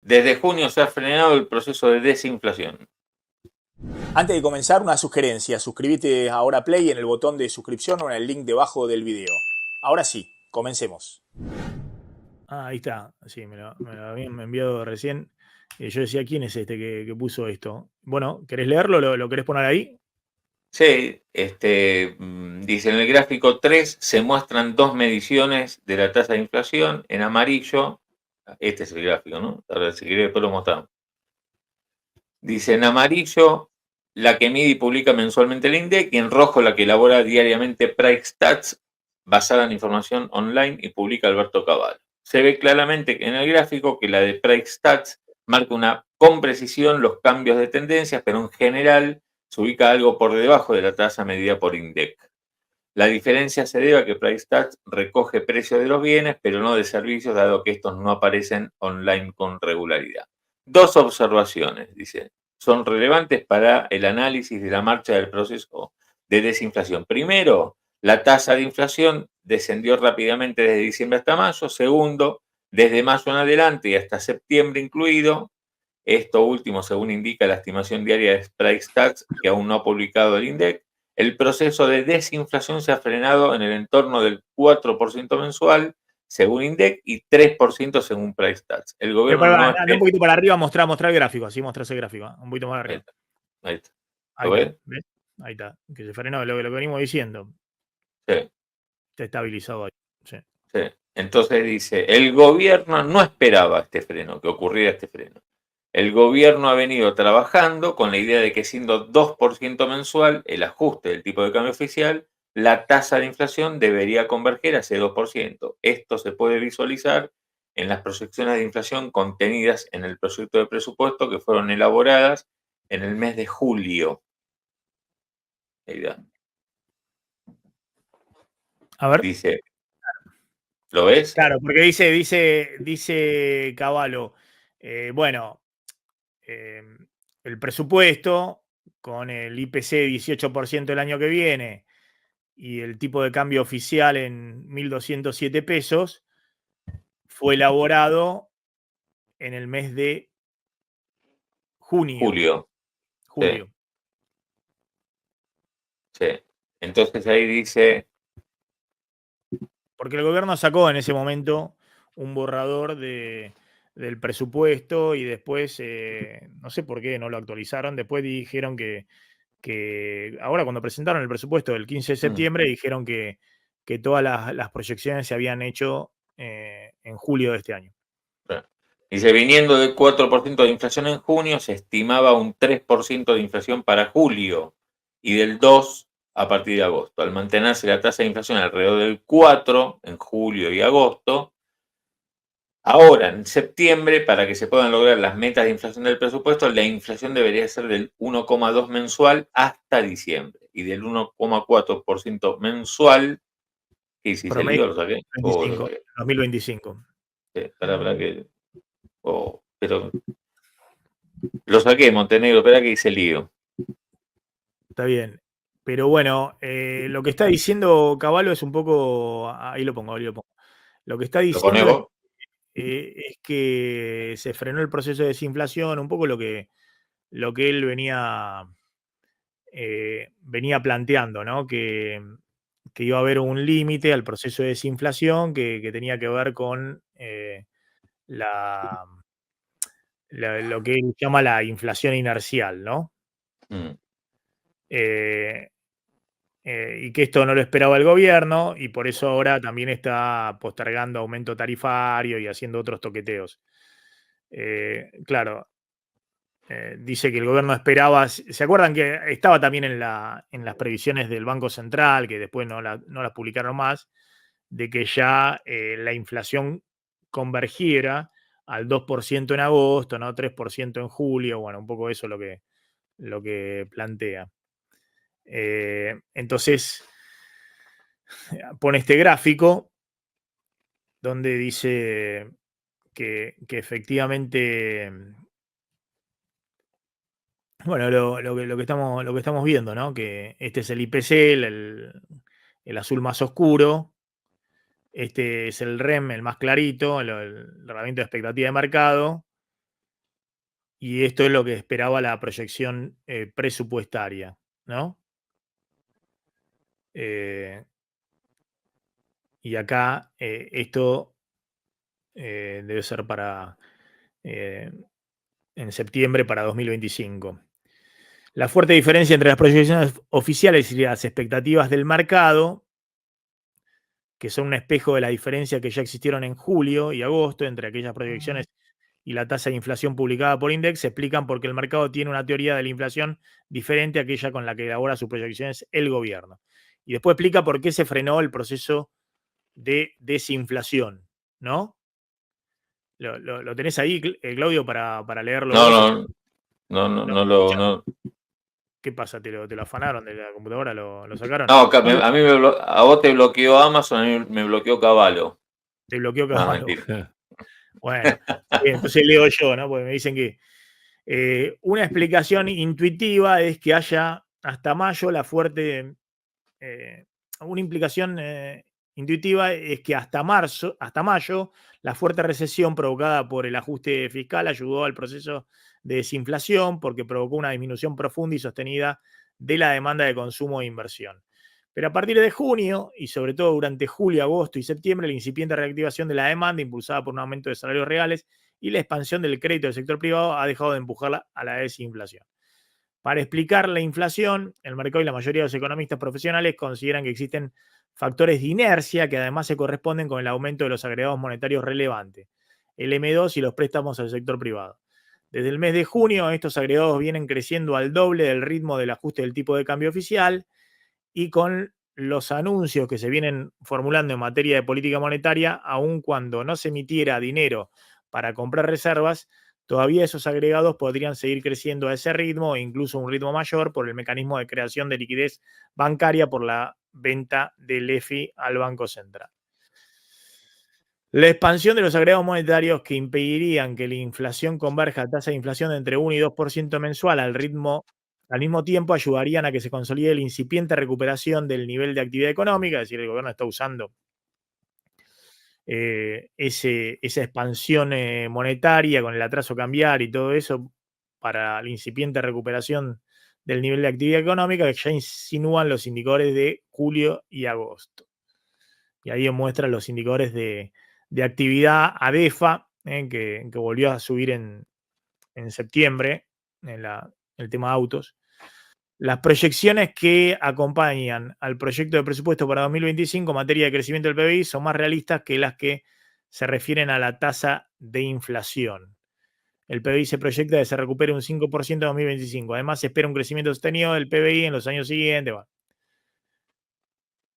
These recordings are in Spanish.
Desde junio se ha frenado el proceso de desinflación. Antes de comenzar, una sugerencia. Suscríbete ahora Play en el botón de suscripción o en el link debajo del video. Ahora sí, comencemos. Ahí está. Sí, me lo habían enviado recién. Yo decía, ¿quién es este que puso esto? Bueno, ¿querés leerlo? ¿Lo querés poner ahí? Sí, dice en el gráfico 3 se muestran dos mediciones de la tasa de inflación. En amarillo, este es el gráfico, ¿no? Ahora si querés después lo mostramos. Dice en amarillo la que mide y publica mensualmente el INDEC y en rojo la que elabora diariamente PriceStats basada en información online y publica Alberto Cavallo. Se ve claramente en el gráfico que la de PriceStats marca con precisión los cambios de tendencias, pero en general se ubica algo por debajo de la tasa medida por INDEC. La diferencia se debe a que PriceStats recoge precios de los bienes, pero no de servicios, dado que estos no aparecen online con regularidad. Dos observaciones, dice, son relevantes para el análisis de la marcha del proceso de desinflación. Primero, la tasa de inflación descendió rápidamente desde diciembre hasta mayo. Segundo, desde mayo en adelante y hasta septiembre incluido, esto último según indica la estimación diaria de PriceStats, que aún no ha publicado el INDEC, el proceso de desinflación se ha frenado en el entorno del 4% mensual, según INDEC, y 3% según PriceStats. El Pero gobierno no anda un espera. poquito para arriba, mostrar el gráfico. Así mostrás ese gráfico. Un poquito más Ahí arriba. está, ahí está. Ahí ¿Lo está. ves? ¿Ves? Ahí está. Que se frenó lo que venimos diciendo. Sí, Está estabilizado ahí. Sí. sí. Entonces dice, el gobierno no esperaba este freno, que ocurriera este freno. El gobierno ha venido trabajando con la idea de que siendo 2% mensual el ajuste del tipo de cambio oficial, la tasa de inflación debería converger hacia 2%. Esto se puede visualizar en las proyecciones de inflación contenidas en el proyecto de presupuesto que fueron elaboradas en el mes de julio. Ahí da. A ver. Dice, ¿lo ves? Claro, porque dice Cavallo, bueno, eh, el presupuesto con el IPC 18% el año que viene y el tipo de cambio oficial en 1.207 pesos, fue elaborado en el mes de junio, Julio. Sí, julio. sí. Entonces ahí dice, Porque el gobierno sacó en ese momento un borrador del presupuesto y después, no sé por qué no lo actualizaron, después dijeron que ahora cuando presentaron el presupuesto del 15 de septiembre dijeron que todas las proyecciones se habían hecho en julio de este año. dice, viniendo del 4% de inflación en junio, se estimaba un 3% de inflación para julio y del 2% a partir de agosto. Al mantenerse la tasa de inflación alrededor del 4% en julio y agosto, ahora en septiembre, para que se puedan lograr las metas de inflación del presupuesto, la inflación debería ser del 1,2% mensual hasta diciembre y del 1,4% mensual. ¿Qué hiciste el Promedio lío? ¿Lo saqué? Oh, lo 25, saqué. 2025. Sí, para que. Oh, pero lo saqué, Montenegro, espera que hice el lío. Está bien. Pero bueno, lo que está diciendo Cavallo es un poco. Ahí lo pongo, ahí lo pongo. Lo que está ¿Lo ponés diciendo vos? es que se frenó el proceso de desinflación, un poco lo que él venía planteando, ¿no? Que iba a haber un límite al proceso de desinflación que tenía que ver con la, lo que él llama la inflación inercial, ¿no? Mm. Eh, y que esto no lo esperaba el gobierno y por eso ahora también está postergando aumento tarifario y haciendo otros toqueteos. Claro, dice que el gobierno esperaba, ¿se acuerdan que estaba también en las previsiones del Banco Central, que después no las publicaron más, de que ya la inflación convergiera al 2% en agosto, ¿no? 3% en julio, bueno, un poco eso es lo que plantea. Entonces, pone este gráfico donde dice que efectivamente, bueno, lo que estamos viendo, ¿no? Que este es el IPC, el azul más oscuro, este es el REM, el más clarito, el herramienta de expectativa de mercado, Y esto es lo que esperaba la proyección presupuestaria, ¿no? Y acá esto debe ser para en septiembre para 2025. La fuerte diferencia entre las proyecciones oficiales y las expectativas del mercado, que son un espejo de la diferencia que ya existieron en julio y agosto entre aquellas proyecciones y la tasa de inflación publicada por Index, se explican porque el mercado tiene una teoría de la inflación diferente a aquella con la que elabora sus proyecciones el gobierno. Y después explica por qué se frenó el proceso de desinflación, ¿no? ¿Lo tenés ahí, Claudio, para leerlo No, vos? no. ¿Qué pasa? ¿Te lo afanaron de la computadora? ¿Lo sacaron? No, a mí a vos te bloqueó Amazon, a mí me bloqueó Caballo. Te bloqueó No, Caballo. mentira. Bueno, entonces leo yo, ¿no? Porque me dicen que una explicación intuitiva es que haya hasta mayo la fuerte. Una implicación intuitiva es que hasta mayo, la fuerte recesión provocada por el ajuste fiscal ayudó al proceso de desinflación porque provocó una disminución profunda y sostenida de la demanda de consumo e inversión. Pero a partir de junio, y sobre todo durante julio, agosto y septiembre, la incipiente reactivación de la demanda, impulsada por un aumento de salarios reales y la expansión del crédito del sector privado, ha dejado de empujarla a la desinflación. Para explicar la inflación, el mercado y la mayoría de los economistas profesionales consideran que existen factores de inercia que además se corresponden con el aumento de los agregados monetarios relevantes, el M2 y los préstamos al sector privado. Desde el mes de junio, estos agregados vienen creciendo al doble del ritmo del ajuste del tipo de cambio oficial y con los anuncios que se vienen formulando en materia de política monetaria, aun cuando no se emitiera dinero para comprar reservas, todavía esos agregados podrían seguir creciendo a ese ritmo e incluso a un ritmo mayor por el mecanismo de creación de liquidez bancaria por la venta del EFI al Banco Central. La expansión de los agregados monetarios que impedirían que la inflación converja a tasa de inflación de entre 1 y 2% mensual al mismo tiempo ayudarían a que se consolide la incipiente recuperación del nivel de actividad económica, es decir, el gobierno está usando esa expansión monetaria con el atraso cambiario y todo eso para la incipiente recuperación del nivel de actividad económica que ya insinúan los indicadores de julio y agosto. Y ahí muestran los indicadores de actividad ADEFA, que volvió a subir en septiembre, en el tema autos. Las proyecciones que acompañan al proyecto de presupuesto para 2025 en materia de crecimiento del PBI son más realistas que las que se refieren a la tasa de inflación. El PBI se proyecta que se recupere un 5% en 2025. Además, se espera un crecimiento sostenido del PBI en los años siguientes. Bueno.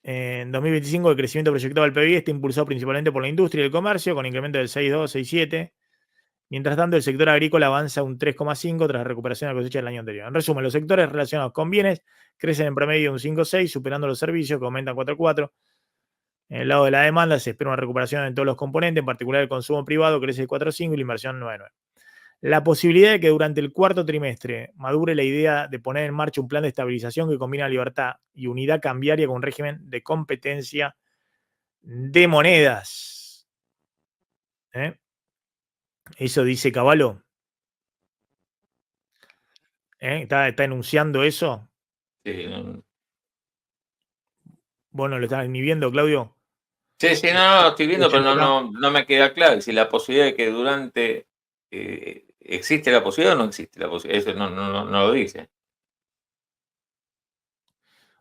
En 2025, el crecimiento proyectado del PBI está impulsado principalmente por la industria y el comercio, con incremento del 6,2, 6,7. Mientras tanto, el sector agrícola avanza un 3,5 tras la recuperación de la cosecha del año anterior. En resumen, los sectores relacionados con bienes crecen en promedio un 5,6, superando los servicios que aumentan 4,4. En el lado de la demanda se espera una recuperación en todos los componentes, en particular el consumo privado crece 4,5 y la inversión 9,9. La posibilidad de que durante el cuarto trimestre madure la idea de poner en marcha un plan de estabilización que combina libertad y unidad cambiaria con un régimen de competencia de monedas. Eso dice Caballo. ¿Está enunciando eso? Sí, ¿Vos no lo estás ni viendo, Claudio? sí, no, estoy viendo, pero no me queda claro si la posibilidad de que durante ¿existe la posibilidad o no existe la posibilidad? Eso no lo dice.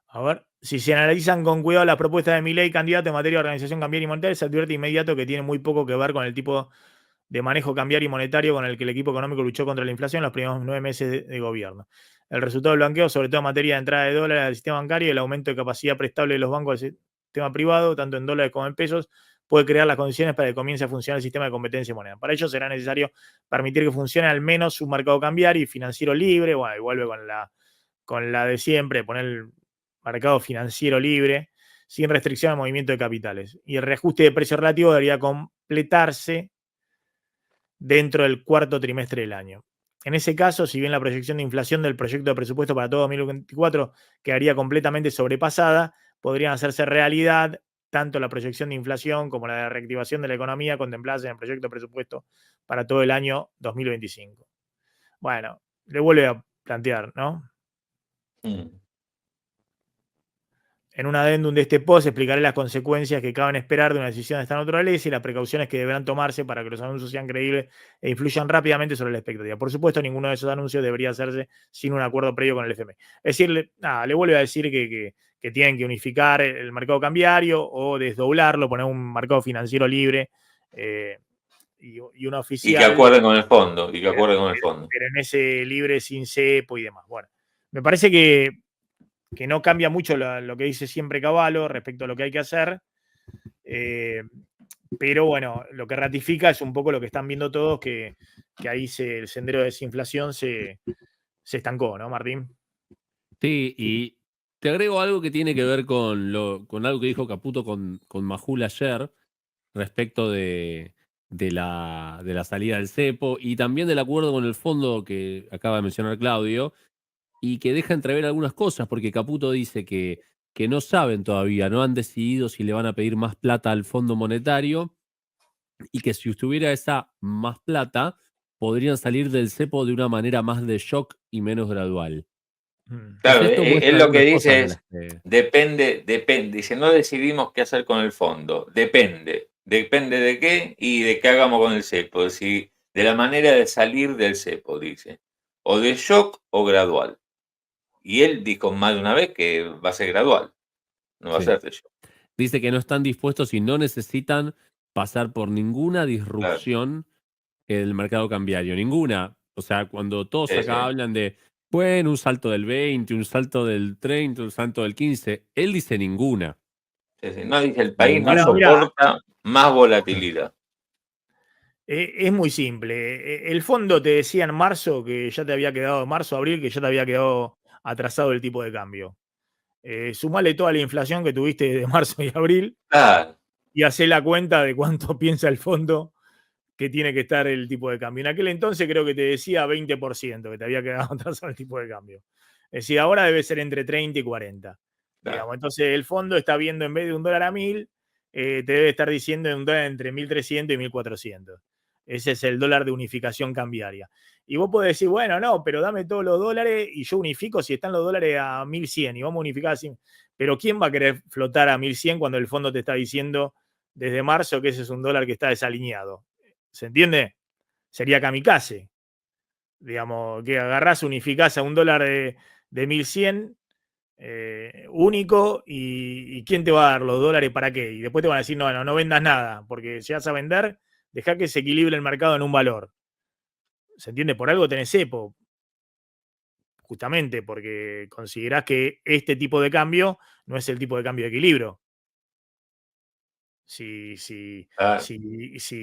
A ver, si se analizan con cuidado las propuestas de Milei, candidato en materia de organización cambiaria y monetaria, se advierte de inmediato que tiene muy poco que ver con el tipo de manejo cambiario y monetario con el que el equipo económico luchó contra la inflación en los primeros 9 meses de gobierno. El resultado del blanqueo, sobre todo en materia de entrada de dólares al sistema bancario y el aumento de capacidad prestable de los bancos del sistema privado, tanto en dólares como en pesos, puede crear las condiciones para que comience a funcionar el sistema de competencia de moneda. Para ello será necesario permitir que funcione al menos un mercado cambiario y financiero libre. Bueno, y vuelve con la de siempre, poner el mercado financiero libre, sin restricción al movimiento de capitales. Y el reajuste de precio relativo debería completarse dentro del cuarto trimestre del año. En ese caso, si bien la proyección de inflación del proyecto de presupuesto para todo 2024 quedaría completamente sobrepasada, podrían hacerse realidad tanto la proyección de inflación como la de reactivación de la economía contempladas en el proyecto de presupuesto para todo el año 2025. Bueno, le vuelve a plantear, ¿no? Mm. En un adendum de este post explicaré las consecuencias que caben esperar de una decisión de esta naturaleza y las precauciones que deberán tomarse para que los anuncios sean creíbles e influyan rápidamente sobre la expectativa. Por supuesto, ninguno de esos anuncios debería hacerse sin un acuerdo previo con el FMI. Es decir, le vuelve a decir que tienen que unificar el mercado cambiario o desdoblarlo, poner un mercado financiero libre y un Y que oficial, acuerden con el fondo, y que acuerden con el fondo. pero en ese libre sin cepo y demás. Bueno, me parece que no cambia mucho lo que dice siempre Cavallo respecto a lo que hay que hacer, pero bueno, lo que ratifica es un poco lo que están viendo todos, que ahí el sendero de desinflación se estancó, ¿no, Martín? Sí, y te agrego algo que tiene que ver con algo que dijo Caputo con Majul ayer respecto de la salida del cepo y también del acuerdo con el fondo que acaba de mencionar Claudio y que deja entrever algunas cosas porque Caputo dice que no saben todavía, no han decidido si le van a pedir más plata al Fondo Monetario y que si estuviera esa más plata podrían salir del cepo de una manera más de shock y menos gradual. Claro, Entonces esto él muestra lo que algunas cosas dice de es, las que... depende, dice, no decidimos qué hacer con el fondo, depende de qué y de qué hagamos con el cepo, es decir, de la manera de salir del cepo, dice, o de shock o gradual. Y él dijo más de una vez que va a ser gradual, no va a Sí. ser de shock. Dice que no están dispuestos y no necesitan pasar por ninguna Claro. disrupción en el mercado cambiario, ninguna. O sea, cuando todos Sí, acá sí. hablan de, bueno, un salto del 20, un salto del 30, un salto del 15, él dice ninguna. Sí, sí. No, dice, el país no Ninguna. Mirá, soporta más volatilidad. es muy simple. El fondo te decía en marzo que ya te había quedado, marzo, abril, que ya te había quedado atrasado el tipo de cambio. Sumale toda la inflación que tuviste de marzo y abril Claro, y hacé la cuenta de cuánto piensa el fondo que tiene que estar el tipo de cambio. En aquel entonces creo que te decía 20%, que te había quedado atrasado el tipo de cambio. Es decir, ahora debe ser entre 30 y 40. claro. Digamos. Entonces el fondo está viendo en vez de $1 a 1.000, te debe estar diciendo un dólar entre 1.300 y 1.400. Ese es el dólar de unificación cambiaria. Y vos podés decir, bueno, no, pero dame todos los dólares y yo unifico si están los dólares a 1.100 y vamos a unificar así. Pero ¿quién va a querer flotar a 1.100 cuando el fondo te está diciendo desde marzo que ese es un dólar que está desalineado? ¿Se entiende? Sería kamikaze. Digamos, que agarrás, unificás a un dólar de 1.100 único y ¿quién te va a dar los dólares para qué? Y después te van a decir, no vendas nada, porque si vas a vender, deja que se equilibre el mercado en un valor. ¿Se entiende? Por algo tenés cepo. Justamente porque considerás que este tipo de cambio no es el tipo de cambio de equilibrio. Si Claro.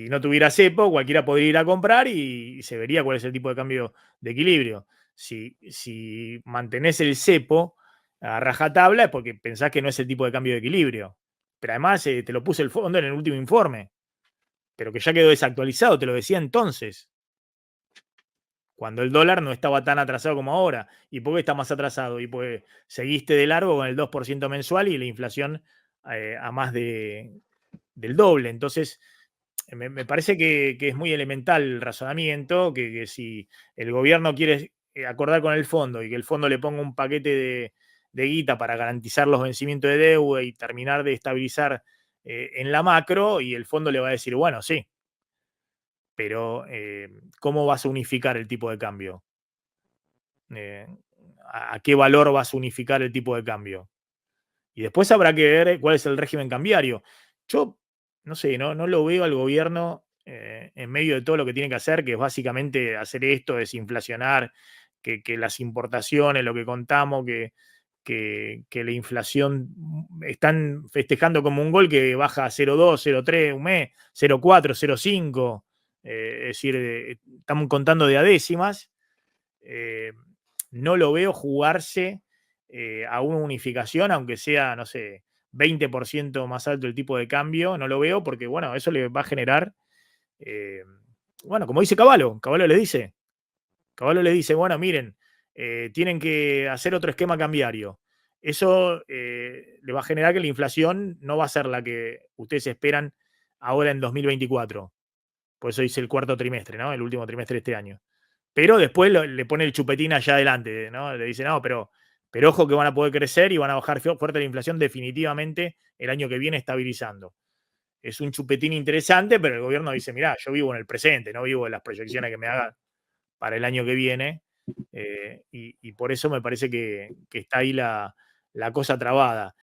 no tuviera cepo, cualquiera podría ir a comprar y se vería cuál es el tipo de cambio de equilibrio. Si mantenés el cepo a rajatabla es porque pensás que no es el tipo de cambio de equilibrio. Pero además te lo puse el fondo en el último informe, pero que ya quedó desactualizado, te lo decía entonces, cuando el dólar no estaba tan atrasado como ahora. ¿Y por qué está más atrasado? Y pues seguiste de largo con el 2% mensual y la inflación a más del doble. Entonces, me parece que es muy elemental el razonamiento, que si el gobierno quiere acordar con el fondo y que el fondo le ponga un paquete de guita para garantizar los vencimientos de deuda y terminar de estabilizar en la macro, y el fondo le va a decir, bueno, sí, pero ¿cómo vas a unificar el tipo de cambio? Eh, ¿A qué valor vas a unificar el tipo de cambio? Y después habrá que ver cuál es el régimen cambiario. Yo, no sé, no lo veo al gobierno en medio de todo lo que tiene que hacer, que es básicamente hacer esto, desinflacionar, que las importaciones, lo que contamos, que la inflación están festejando como un gol que baja a 0,2, 0,3 un mes, 0,4, 0,5. Es decir, estamos contando de a décimas. No lo veo jugarse a una unificación, aunque sea, no sé, 20% más alto el tipo de cambio, no lo veo porque, bueno, eso le va a generar, bueno, como dice Cavallo le dice, bueno, miren, tienen que hacer otro esquema cambiario. Eso le va a generar que la inflación no va a ser la que ustedes esperan ahora en 2024. Por eso dice el cuarto trimestre, ¿no? El último trimestre de este año. pero después le pone el chupetín allá adelante, ¿no? Le dice, no, pero ojo que van a poder crecer y van a bajar fuerte la inflación definitivamente el año que viene estabilizando. Es un chupetín interesante, pero el gobierno dice, mirá, yo vivo en el presente, no vivo en las proyecciones que me hagan para el año que viene, y por eso me parece que está ahí la cosa trabada.